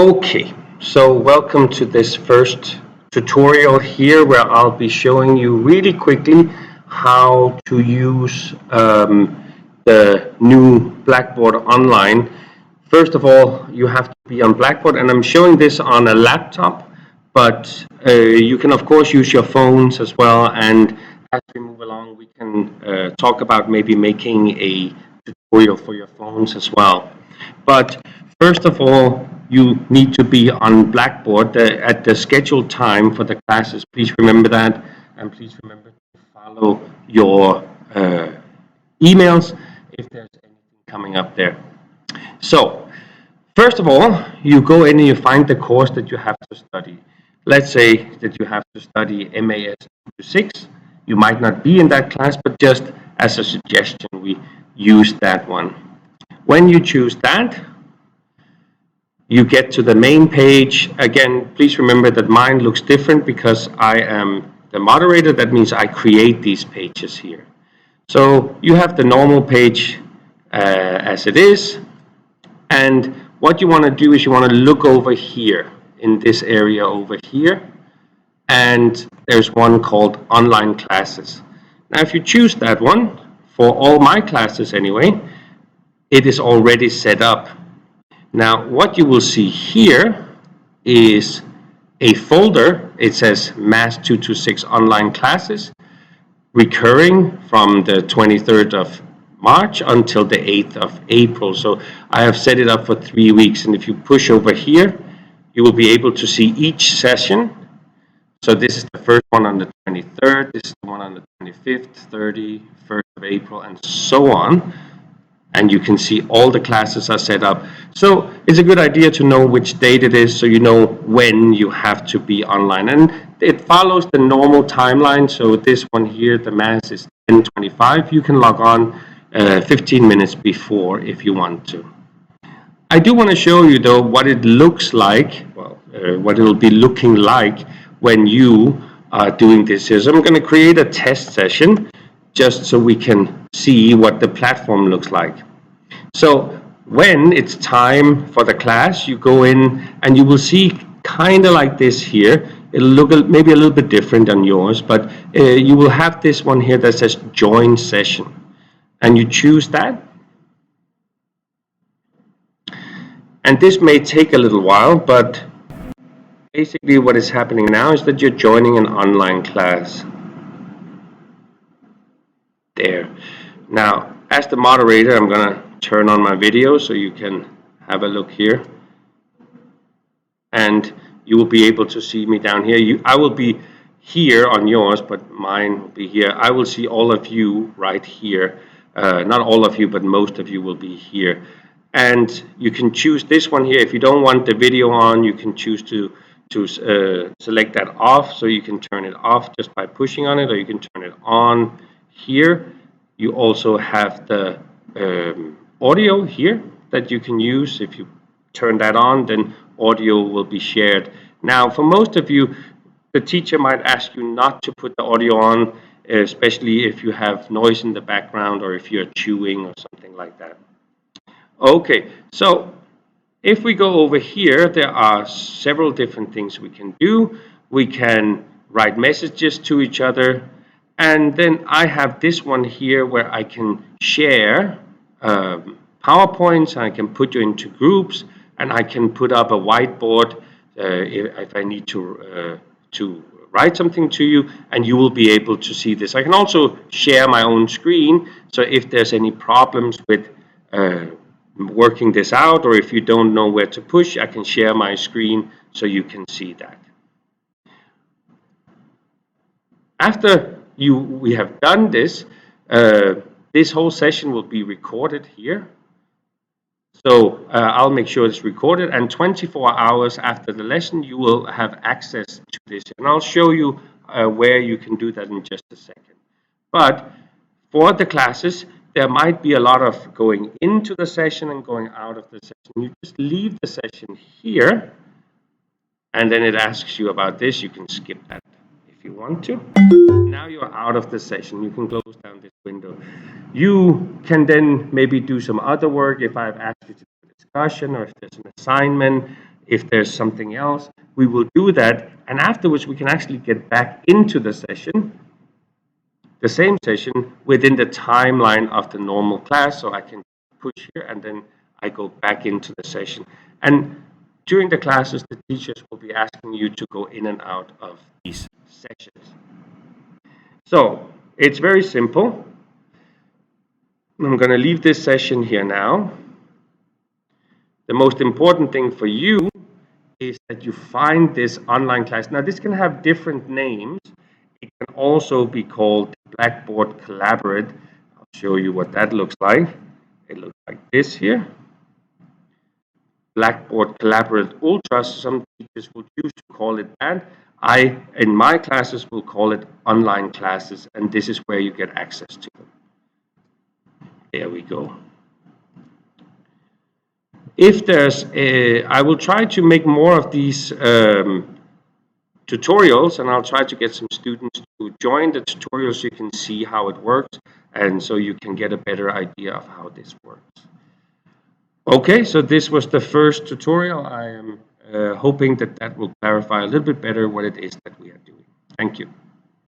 Okay, so welcome to this first tutorial here where I'll be showing you really quickly how to use the new Blackboard online. First of all, you have to be on Blackboard, and I'm showing this on a laptop, but you can of course use your phones as well, and as we move along we can talk about maybe making a tutorial for your phones as well. But first of all, you need to be on Blackboard at the scheduled time for the classes. Please remember that, and please remember to follow your emails if there's anything coming up there. So, first of all, you go in and you find the course that you have to study. Let's say that you have to study MAS 2-6. You might not be in that class, but just as a suggestion, we use that one. When you choose that, you get to the main page. Again, please remember that mine looks different because I am the moderator. That means I create these pages here. So you have the normal page as it is. And what you want to do is you want to look over here in this area over here. And there's one called online classes. Now, if you choose that one, for all my classes anyway, it is already set up. Now, what you will see here is a folder. It says MAS 2-6 online classes, recurring from the 23rd of March until the 8th of April. So I have set it up for 3 weeks. And if you push over here, you will be able to see each session. So this is the first one on the 23rd. This is the one on the 25th, 30th, 1st of April, and so on. And you can see all the classes are set up. So it's a good idea to know which date it is so you know when you have to be online. And it follows the normal timeline. So this one here, the MAS is 10:25. You can log on 15 minutes before if you want to. I do want to show you though what it looks like, what it will be looking like when you are doing this here. So I'm going to create a test session just so we can see what the platform looks like. So when it's time for the class, you go in and you will see kind of like this here. It'll look maybe a little bit different than yours, but you will have this one here that says join session. And you choose that. And this may take a little while, but basically what is happening now is that you're joining an online class. There. Now, as the moderator, I'm going to turn on my video so you can have a look here. And you will be able to see me down here. I will be here on yours, but mine will be here. I will see all of you right here. Not all of you, but most of you will be here. And you can choose this one here. If you don't want the video on, you can choose to select that off. So you can turn it off just by pushing on it, or you can turn it on here. You also have the audio here that you can use. If you turn that on, then audio will be shared. Now, for most of you, the teacher might ask you not to put the audio on, especially if you have noise in the background or if you're chewing or something like that. Okay, so if we go over here, there are several different things we can do. We can write messages to each other. And then I have this one here where I can share PowerPoints, and I can put you into groups, and I can put up a whiteboard if I need to write something to you, and you will be able to see this. I can also share my own screen, so if there's any problems with working this out, or if you don't know where to push, I can share my screen so you can see that. After we have done this, this whole session will be recorded here. So I'll make sure it's recorded, and 24 hours after the lesson, you will have access to this. And I'll show you where you can do that in just a second. But for the classes, there might be a lot of going into the session and going out of the session. You just leave the session here, and then it asks you about this. You can skip that if you want to. Now you're out of the session. You can close down this window. You can then maybe do some other work if I've asked you to do a discussion or if there's an assignment. If there's something else, we will do that. And afterwards, we can actually get back into the session, the same session, within the timeline of the normal class. So I can push here and then I go back into the session. And during the classes, the teachers will be asking you to go in and out of these sessions. So it's very simple. I'm going to leave this session here now. The most important thing for you is that you find this online class. Now, this can have different names. It can also be called Blackboard Collaborate. I'll show you what that looks like. It looks like this here. Blackboard Collaborate Ultra. Some teachers will choose to call it that. I, in my classes, will call it online classes, and this is where you get access to them. There we go. If there's I will try to make more of these tutorials, and I'll try to get some students to join the tutorials so you can see how it works, and so you can get a better idea of how this works. Okay, so this was the first tutorial. I am hoping that that will clarify a little bit better what it is that we are doing. Thank you.